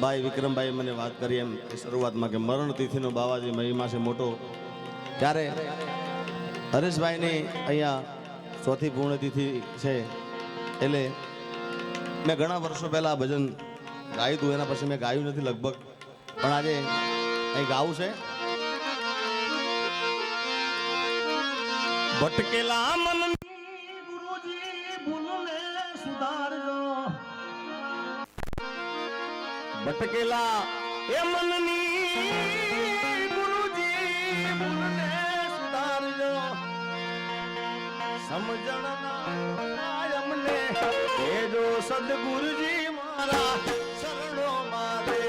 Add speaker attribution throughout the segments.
Speaker 1: ભાઈ વિક્રમભાઈ મને વાત કરી એમ શરૂઆતમાં કે મરણ તિથિનો બાવાજી મહિમા છે મોટો, ત્યારે હરેશભાઈની અહીંયા ચોથી પૂર્ણતિથિ છે એટલે મેં ઘણા વર્ષો પહેલાં ભજન ગાયું હતું, એના પછી મેં ગાયું નથી લગભગ, પણ આજે અહીં ગાવું છે. ભટકેલા મન ગુરુજી ભૂલને સુધારજો, ભટકેલા એ મનની ગુરુજી ભૂલને સુધારજો, સમજણના અમને એ જો સદગુરુજી મારા શરણો મારે.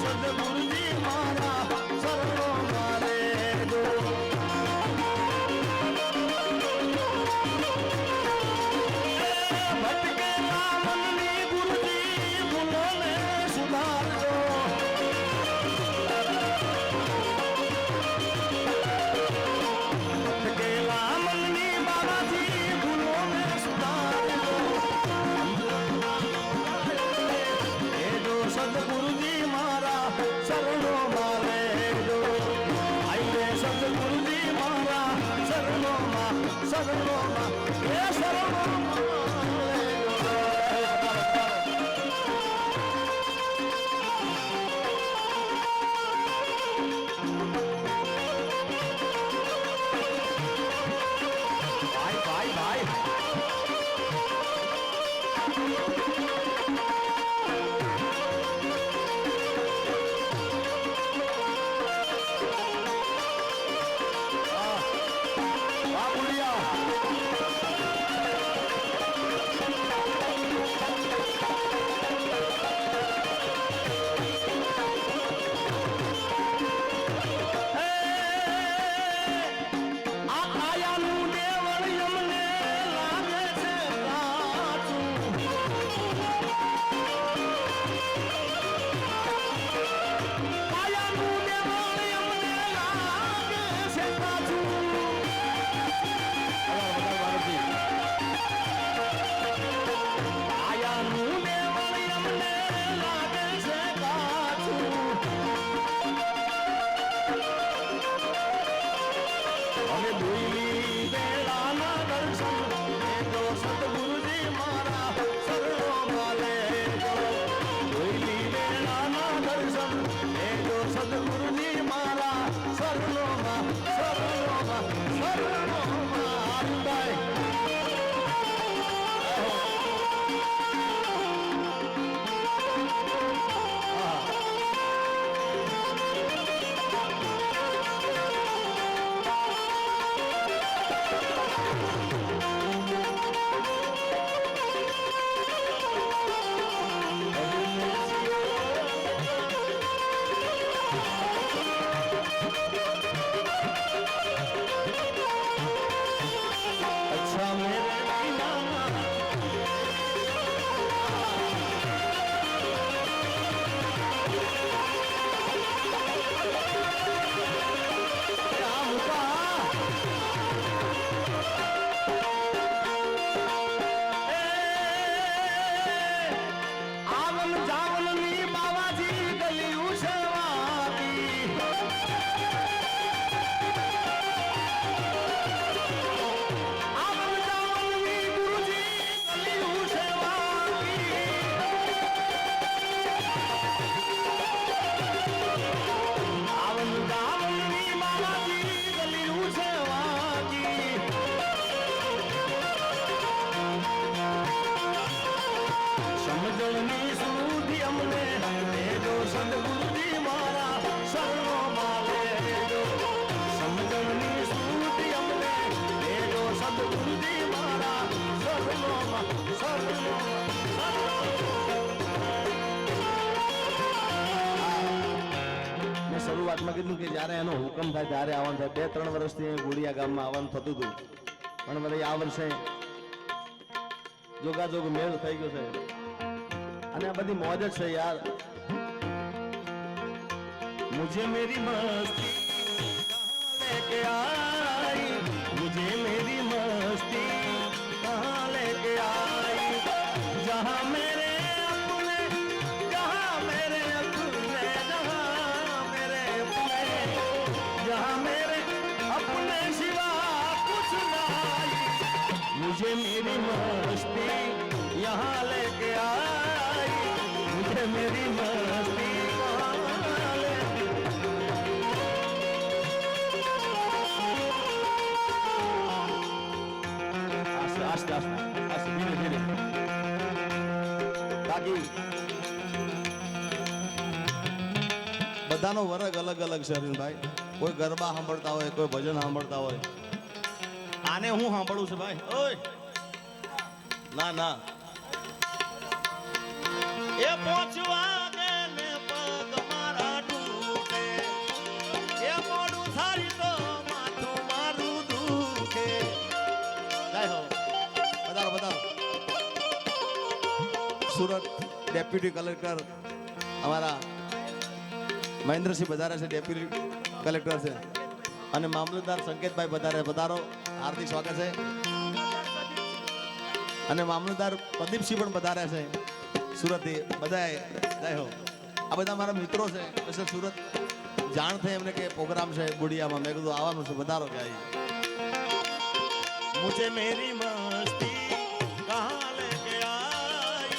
Speaker 1: સદગુરુજી મારા શરણો મારે જો. ભટકેલા મનની ગુરુજી ભૂલોને સુધારજો, ભટકેલા મનની બાબાજી ભૂલોને સુધારજો, એ જો સદગુરુજી મારા શરણો મારે જો. આઈએ સદગુરુજી મારા શરણોમાં શરણોમાં એ શરણોમાં ભાઈ ભાઈ શરૂઆતમાં કીધું કે જ્યારે એનો હુકમ થાય ત્યારે આવવાનું થાય. 2-3 વર્ષથી ગુડિયા ગામમાં આવવાનું થતું હતું, પણ બધા આ વર્ષે જોગાજોગ મેળ થઈ ગયો છે અને આ બધી મોજ જ છે યાર. મુझे मेरी मस्ती लेके आई, मुझे मेरी मस्ती मुझे मेरी मस्ती यहाँ लेके आई, मुझे मेरी मस्ती यहाँ लेके आस्ते आस्ते आस्ते धीरे धीरे બાકી બધાનો વર્ગ અલગ અલગ છે અરવિંદભાઈ. કોઈ ગરબા સાંભળતા હોય, કોઈ ભજન સાંભળતા હોય. આને હું સાંભળું છું ભાઈ. ઓય ના ના એ પહોંચવા ને પગ મારા ડૂબે, એ મોડું થારી તો માથું મારું દુખે. જય હો. બતાવો બતાવો. સુરત ડેપ્યુટી કલેક્ટર અમારા મહેન્દ્રસિંહ બધારે છે, ડેપ્યુટી કલેક્ટર છે, અને મામલતદાર સંકેતભાઈ બધારે. પધારો, હાર્દિક સ્વાગત છે. અને મામલતદાર પ્રદીપસિંહ પણ પધારે છે સુરતથી. બધાએ જય હો. આ બધા મારા મિત્રો છે. પછી સુરત જાણ થઈ એમને કે પ્રોગ્રામ છે બુડિયામાં. મેં કીધું આવવાનું છે, પધારો. કે આવી મુझे मेरी मस्ती कहाँ लेके आई,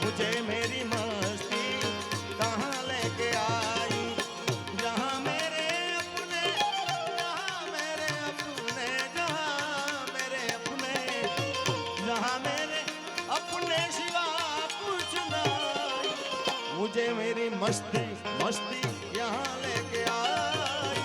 Speaker 1: मुझे मेरी मस्ती कहाँ लेके आई, जहाँ मेरे अपने, जहाँ मेरे अपने, जहाँ मेरे अपने, जहाँ मेरे अपने सिवा कुछ नहीं, मुझे मेरी मस्ती मस्ती यहाँ लेके आई.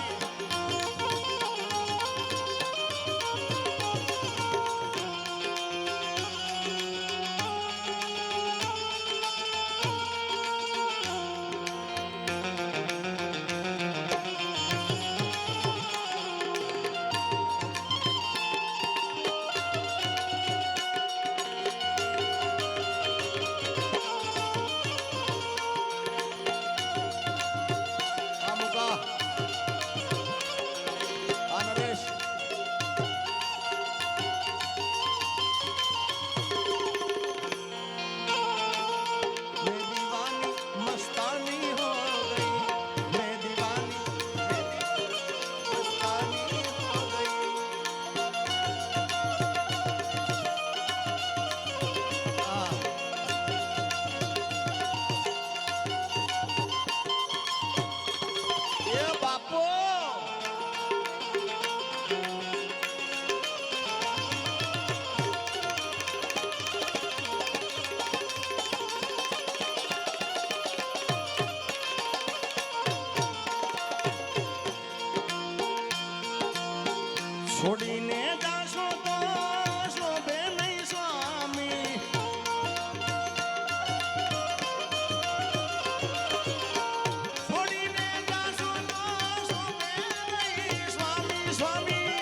Speaker 1: છોડીને જાશો તો શોભે નહીં સ્વામી, છોડીને જાશો તો શોભે નહીં સ્વામી, સ્વામી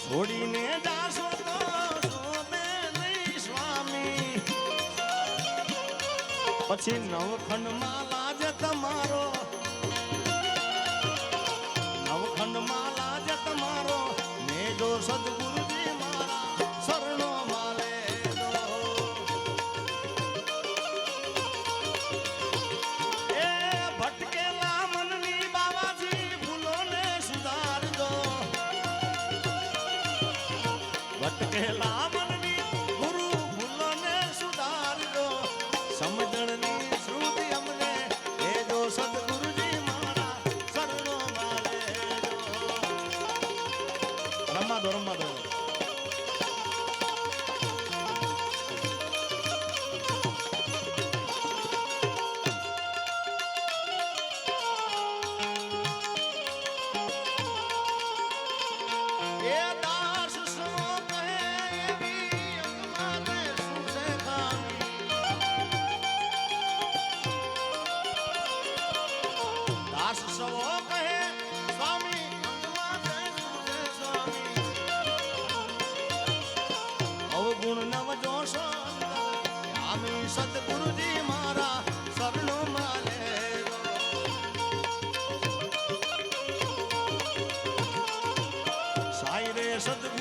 Speaker 1: છોડીને જાશો તો શોભે નહીં સ્વામી. પછી નવખંડમાં લાજ તમારો, નવખંડમાં લાજ તમારો, ને જો સદગુરુજી મારા શરણો માલે દો. એ ભટકેલા મનની બાબાજી ભૂલોને સુધારજો, ભટકેલા મનની ગુરુ ભૂલોને સુધારજો. સમજણની શ્રુતિ અમને એ જો સદગુરુજી મારા શરણો માલે દો. રમવા દો, રમવા દો. એ દાસ સો કહે એવી અંગમાને સુસે ખામી, દાસ સો કહે સ્વામી અંગમાને સુસે સ્વામી. અવગુણ નવ જોશ આમી સદગુરુજી મારા શરણો માલે દો. સાઈ રે સદગુરુ